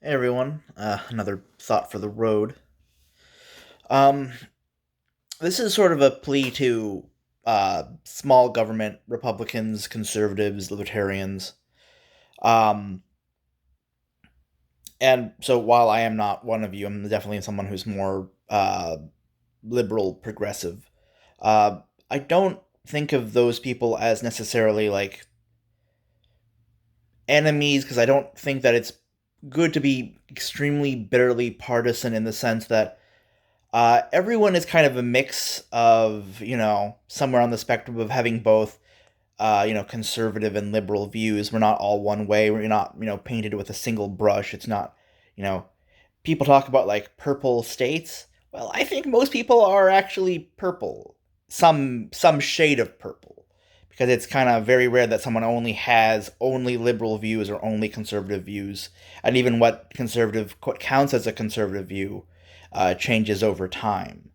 Hey everyone, another thought for the road. Um, this is sort of a plea to small government Republicans, conservatives, libertarians. Um, and so while I am not one of you, I'm definitely someone who's more liberal, progressive. I don't think of those people as necessarily like enemies because I don't think that it's good to be extremely bitterly partisan in the sense that everyone is kind of a mix of, somewhere on the spectrum of having both, conservative and liberal views. We're not all one way. We're not, painted with a single brush. It's not, you know, people talk about like purple states. Well, I think most people are actually purple, some shade of purple, because it's kind of very rare that someone only has only liberal views or only conservative views, and even what counts as a conservative view changes over time.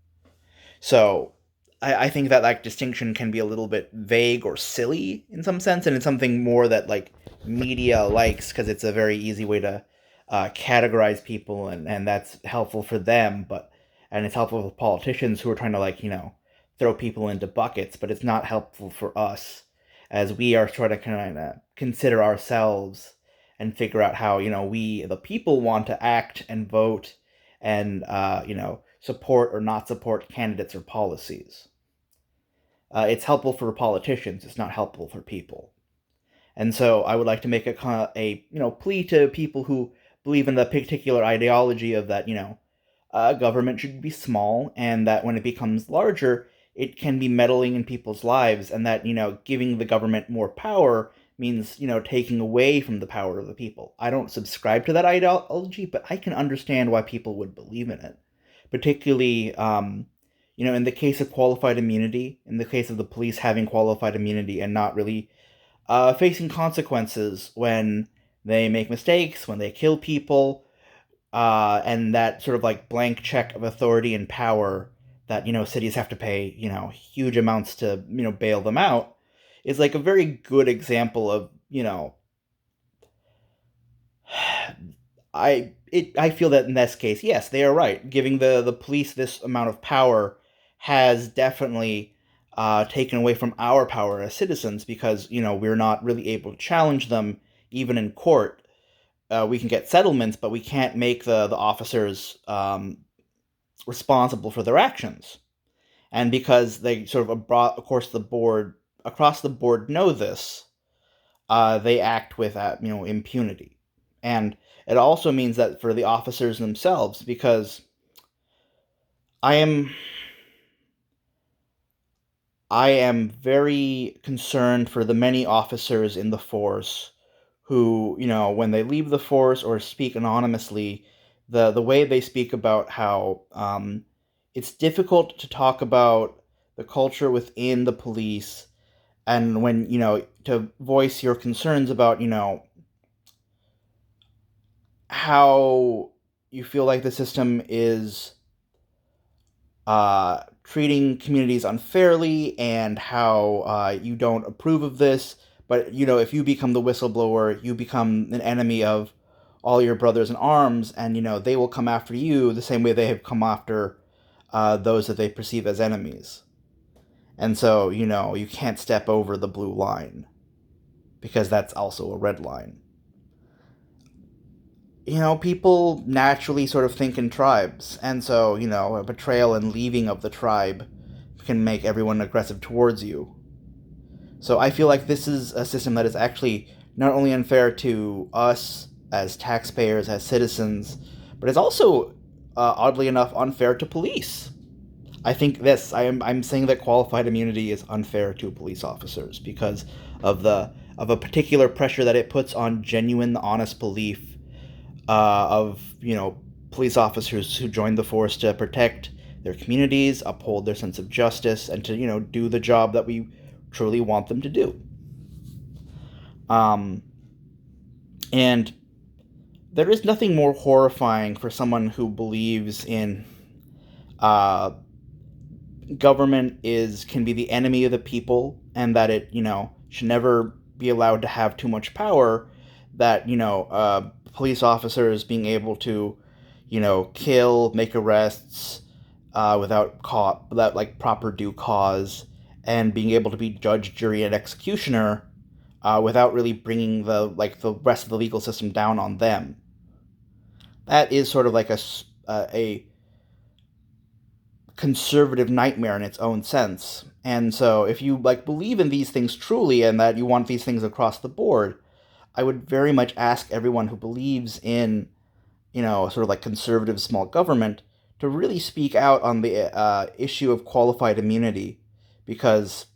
So I think that like distinction can be a little bit vague or silly in some sense, and it's something more that like media likes because it's a very easy way to categorize people, and that's helpful for them. And it's helpful for politicians who are trying to like throw people into buckets, but it's not helpful for us as we are trying to kind of consider ourselves and figure out how we the people want to act and vote and support or not support candidates or policies. It's helpful for politicians. It's not helpful for people. And so I would like to make a plea to people who believe in the particular ideology of that government should be small, and that when it becomes larger, it can be meddling in people's lives, and that giving the government more power means taking away from the power of the people. I don't subscribe to that ideology, but I can understand why people would believe in it, particularly in the case of qualified immunity, in the case of the police having qualified immunity and not really facing consequences when they make mistakes, when they kill people, and that sort of like blank check of authority and power that cities have to pay huge amounts to bail them out is like a very good example of I feel that in this case, yes, they are right. Giving the police this amount of power has definitely taken away from our power as citizens because we're not really able to challenge them even in court. We can get settlements, but we can't make the officers responsible for their actions. And because they sort of brought, of course, the board across the board know this, they act with impunity. And it also means that for the officers themselves, because I am I am very concerned for the many officers in the force who, when they leave the force or speak anonymously, the way they speak about how it's difficult to talk about the culture within the police, and when to voice your concerns about how you feel like the system is treating communities unfairly and how you don't approve of this. But if you become the whistleblower, you become an enemy of all your brothers in arms, and they will come after you the same way they have come after those that they perceive as enemies. And so you can't step over the blue line because that's also a red line. People naturally sort of think in tribes, and so a betrayal and leaving of the tribe can make everyone aggressive towards you. So I feel like this is a system that is actually not only unfair to us as taxpayers, as citizens, but it's also, oddly enough, unfair to police. I think this. I'm saying that qualified immunity is unfair to police officers because of the of a particular pressure that it puts on genuine, honest belief of police officers who join the force to protect their communities, uphold their sense of justice, and to do the job that we truly want them to do. Um, and there is nothing more horrifying for someone who believes in uh, government is can be the enemy of the people and that it should never be allowed to have too much power that police officers being able to kill, make arrests without like proper due cause, and being able to be judge, jury, and executioner without really bringing the rest of the legal system down on them. That is sort of like a conservative nightmare in its own sense. And so if you like believe in these things truly and that you want these things across the board, I would very much ask everyone who believes in, sort of like conservative small government to really speak out on the issue of qualified immunity, because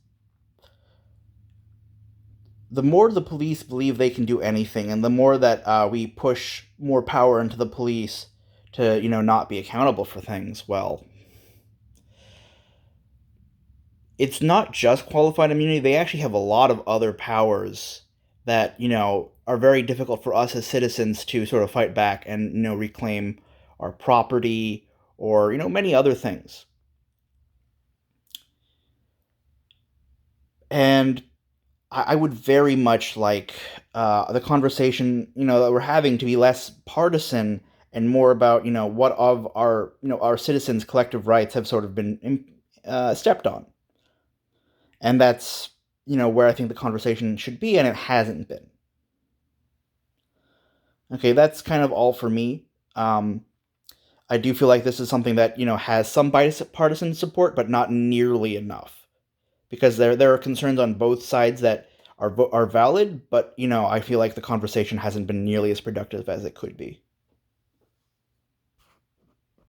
the more the police believe they can do anything, and the more that we push more power into the police to, not be accountable for things, well, it's not just qualified immunity. They actually have a lot of other powers that, are very difficult for us as citizens to sort of fight back and, reclaim our property or, many other things. And I would very much like the conversation, that we're having to be less partisan and more about, what of our, our citizens' collective rights have sort of been stepped on. And that's, where I think the conversation should be, and it hasn't been. Okay, that's kind of all for me. I do feel like this is something that, has some bipartisan support, but not nearly enough. Because there are concerns on both sides that are valid, but, I feel like the conversation hasn't been nearly as productive as it could be.